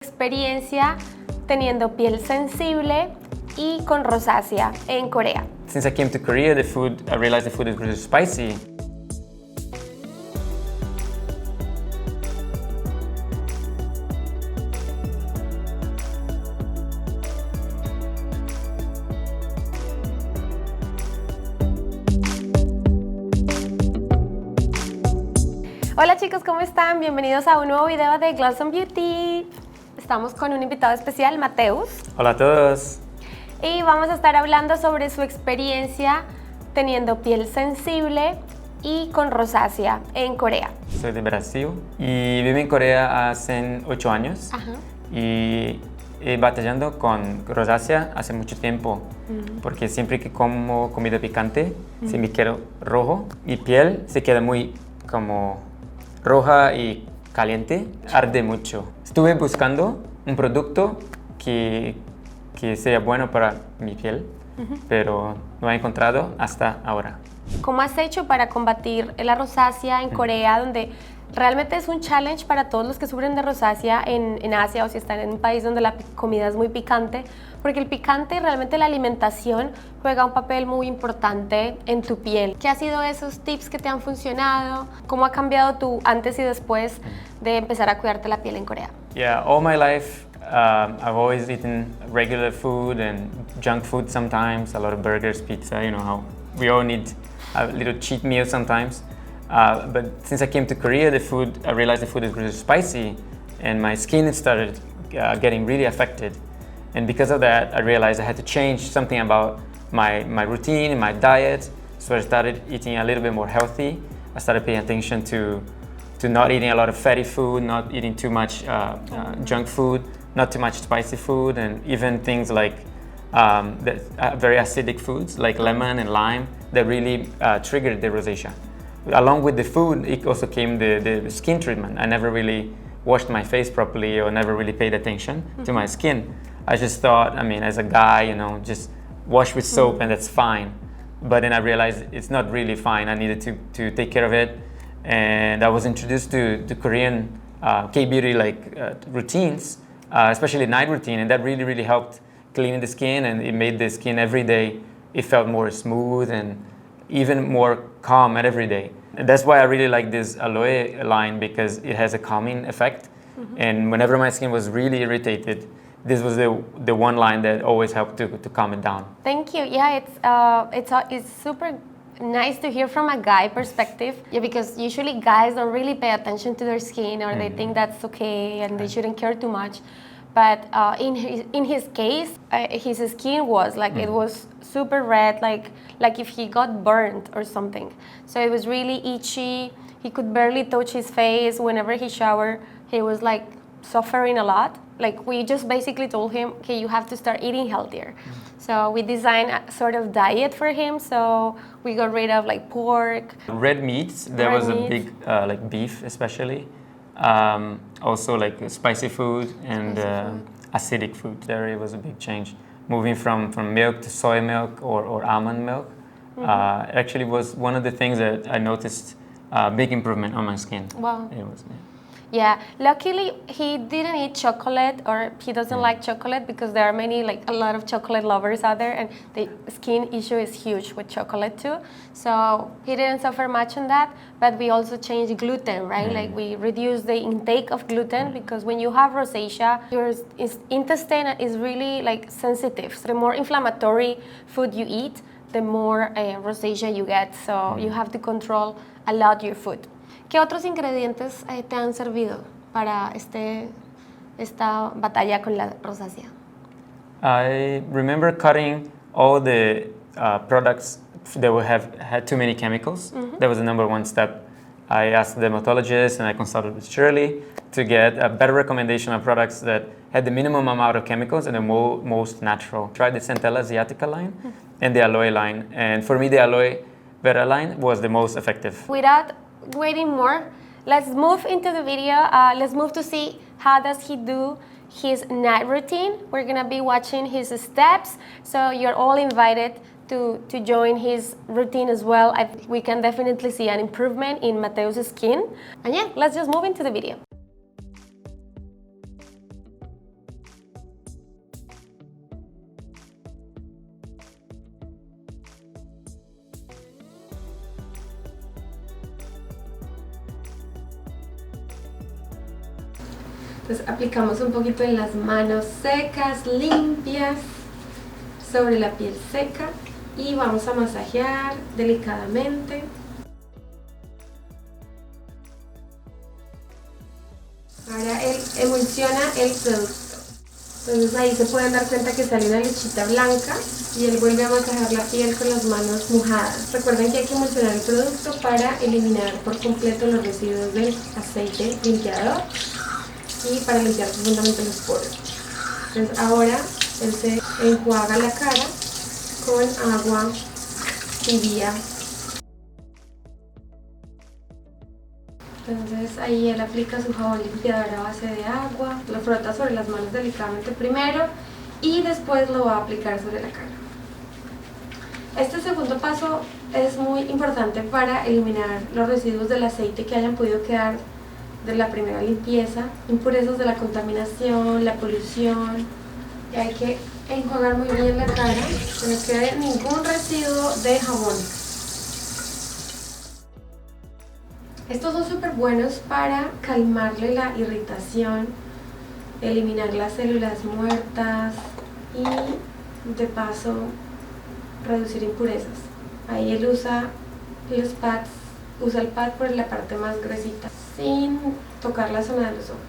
Experiencia teniendo piel sensible y con rosácea en Corea. Since I came to Korea, I realized the food is really spicy. Hola chicos, ¿cómo están? Bienvenidos a un nuevo video de Gloss on Beauty. Estamos con un invitado especial, Mateus. Hola a todos. Y vamos a estar hablando sobre su experiencia teniendo piel sensible y con rosácea en Corea. Soy de Brasil y vivo en Corea hace 8 años. Ajá. Y he batallando con rosácea hace mucho tiempo, porque siempre que como comida picante, se me queda rojo. Mi piel se queda muy como roja y caliente, arde mucho. Estuve buscando un producto que sea bueno para mi piel, pero no he encontrado hasta ahora. ¿Cómo has hecho para combatir la rosácea en Corea, donde realmente es un challenge para todos los que sufren de rosácea en Asia o si están en un país donde la comida es muy picante? Porque el picante, realmente la alimentación juega un papel muy importante en tu piel. ¿Qué han sido esos tips que te han funcionado? ¿Cómo ha cambiado tu antes y después de empezar a cuidarte la piel en Corea? Yeah, all my life I've always eaten regular food and junk food sometimes, a lot of burgers, pizza, you know how we all need a little cheat meal sometimes. But since I came to Korea, I realized the food is really spicy and my skin started getting really affected. And because of that, I realized I had to change something about my routine and my diet. So I started eating a little bit more healthy. I started paying attention to not eating a lot of fatty food, not eating too much junk food, not too much spicy food, and even things like very acidic foods like lemon and lime that really triggered the rosacea. Along with the food, it also came the skin treatment. I never really washed my face properly or never really paid attention to my skin. I just thought, I mean, as a guy, you know, just wash with soap and that's fine. But then I realized it's not really fine. I needed to take care of it. And I was introduced to Korean K-beauty routines, especially night routine. And that really, really helped cleaning the skin, and it made the skin every day, it felt more smooth and even more calm at every day. And that's why I really like this aloe line, because it has a calming effect. And whenever my skin was really irritated, this was the one line that always helped to calm it down. Thank you. Yeah, it's super nice to hear from a guy perspective. Yeah, because usually guys don't really pay attention to their skin, or they think that's okay and they shouldn't care too much. But in his case, his skin was like it was super red, like if he got burned or something. So it was really itchy. He could barely touch his face. Whenever he showered, he was like suffering a lot. Like we just basically told him, okay, you have to start eating healthier. So we designed a sort of diet for him. So we got rid of like pork. Red meats, there was a big, like beef especially. Also like spicy food and acidic food. There it was a big change. Moving from milk to soy milk or almond milk. Actually was one of the things that I noticed a big improvement on my skin. Wow. It was, Yeah, luckily he didn't eat chocolate, or he doesn't like chocolate, because there are a lot of chocolate lovers out there, and the skin issue is huge with chocolate too. So he didn't suffer much on that, but we also changed gluten, right? Like we reduced the intake of gluten, because when you have rosacea, your intestine is really like sensitive. So the more inflammatory food you eat, the more rosacea you get. So you have to control a lot your food. ¿Qué otros ingredientes te han servido para esta batalla con la rosácea? I remember cutting all the products that had too many chemicals. That was the number one step. I asked the dermatologist and I consulted with Shirley to get a better recommendation of products that had the minimum amount of chemicals and the most natural. Tried the Centella Asiatica line and the aloe line. And for me, the aloe vera line was the most effective. Without waiting more, let's move into the video. Let's move to see how does he do his night routine. We're gonna be watching his steps, so you're all invited to join his routine as well. We can definitely see an improvement in Mateus' skin. And yeah, let's just move into the video. Entonces aplicamos un poquito en las manos secas, limpias, sobre la piel seca y vamos a masajear delicadamente. Ahora él emulsiona el producto. Entonces ahí se pueden dar cuenta que sale una lechita blanca y él vuelve a masajar la piel con las manos mojadas. Recuerden que hay que emulsionar el producto para eliminar por completo los residuos del aceite limpiador y para limpiar profundamente los poros. Entonces ahora él se enjuaga la cara con agua tibia. Entonces ahí él aplica su jabón limpiador a base de agua, lo frota sobre las manos delicadamente primero y después lo va a aplicar sobre la cara. Este segundo paso es muy importante para eliminar los residuos del aceite que hayan podido quedar de la primera limpieza, impurezas de la contaminación, la polución. Y hay que enjuagar muy bien la cara, que no quede ningún residuo de jabón. Estos son súper buenos para calmarle la irritación, eliminar las células muertas y de paso reducir impurezas. Ahí él usa los pads, usa el pad por la parte más gruesita, sin tocar la zona de los ojos.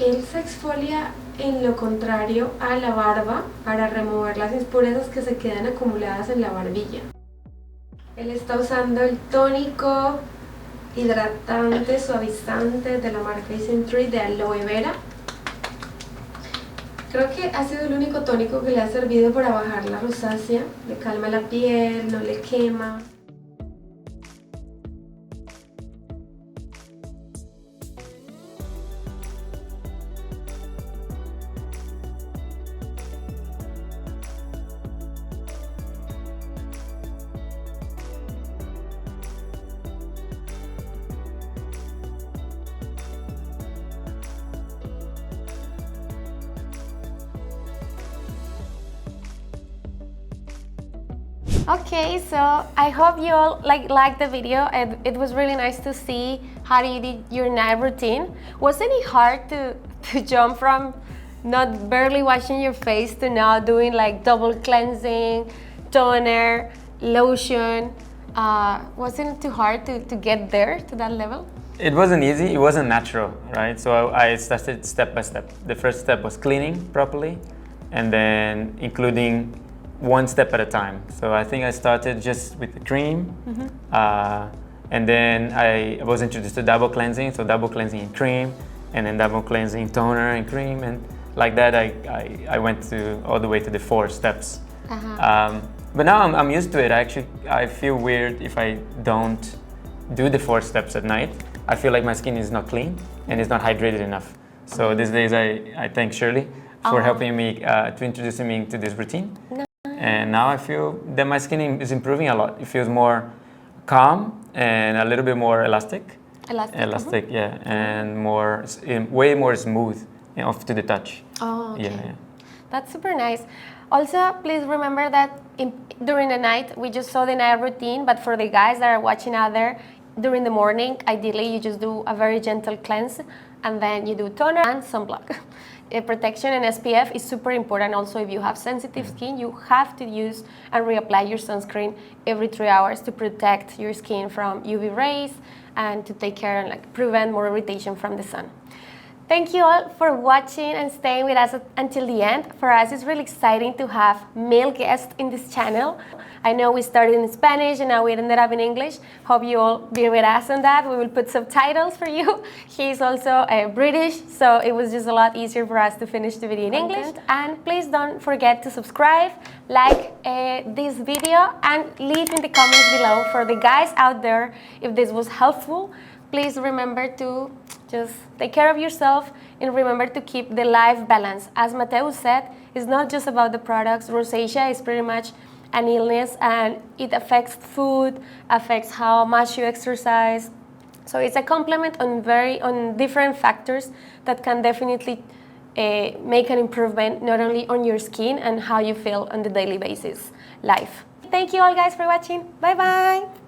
Él se exfolia en lo contrario a la barba para remover las impurezas que se quedan acumuladas en la barbilla. Él está usando el tónico hidratante, suavizante de la marca Isentry de aloe vera. Creo que ha sido el único tónico que le ha servido para bajar la rosácea, le calma la piel, no le quema. Okay, so I hope you all liked the video, and it was really nice to see how you did your night routine. Wasn't it hard to jump from not barely washing your face to now doing like double cleansing, toner, lotion? Wasn't it too hard to get there to that level? It wasn't easy, it wasn't natural, right? So I started step by step. The first step was cleaning properly, and then including one step at a time. So I think I started just with the cream, and then I was introduced to double cleansing, so double cleansing and cream, and then double cleansing, toner and cream, and like that I went all the way to the 4 steps. But now I'm used to it. I feel weird if I don't do the 4 steps at night. I feel like my skin is not clean and it's not hydrated enough. So these days I thank Shirley for helping me, to introducing me to this routine. And now I feel that my skin is improving a lot. It feels more calm and a little bit more elastic. Elastic, yeah, and way more smooth, off to the touch. Oh, okay. Yeah. That's super nice. Also, please remember that during the night, we just saw the night routine, but for the guys that are watching out there, during the morning, ideally you just do a very gentle cleanse, and then you do toner and sunblock. Protection and SPF is super important. Also, if you have sensitive skin, you have to use and reapply your sunscreen every 3 hours to protect your skin from UV rays and to take care and prevent more irritation from the sun. Thank you all for watching and staying with us until the end. For us, it's really exciting to have male guests in this channel. I know we started in Spanish and now we ended up in English. Hope you all be with us on that. We will put subtitles for you. He's also British, so it was just a lot easier for us to finish the video in English. And please don't forget to subscribe, like this video, and leave in the comments below for the guys out there if this was helpful. Please remember to just take care of yourself and remember to keep the life balance. As Mateo said, it's not just about the products. Rosacea is pretty much an illness and it affects food, affects how much you exercise. So it's a complement on different factors that can definitely make an improvement not only on your skin and how you feel on the daily basis life. Thank you all guys for watching. Bye bye.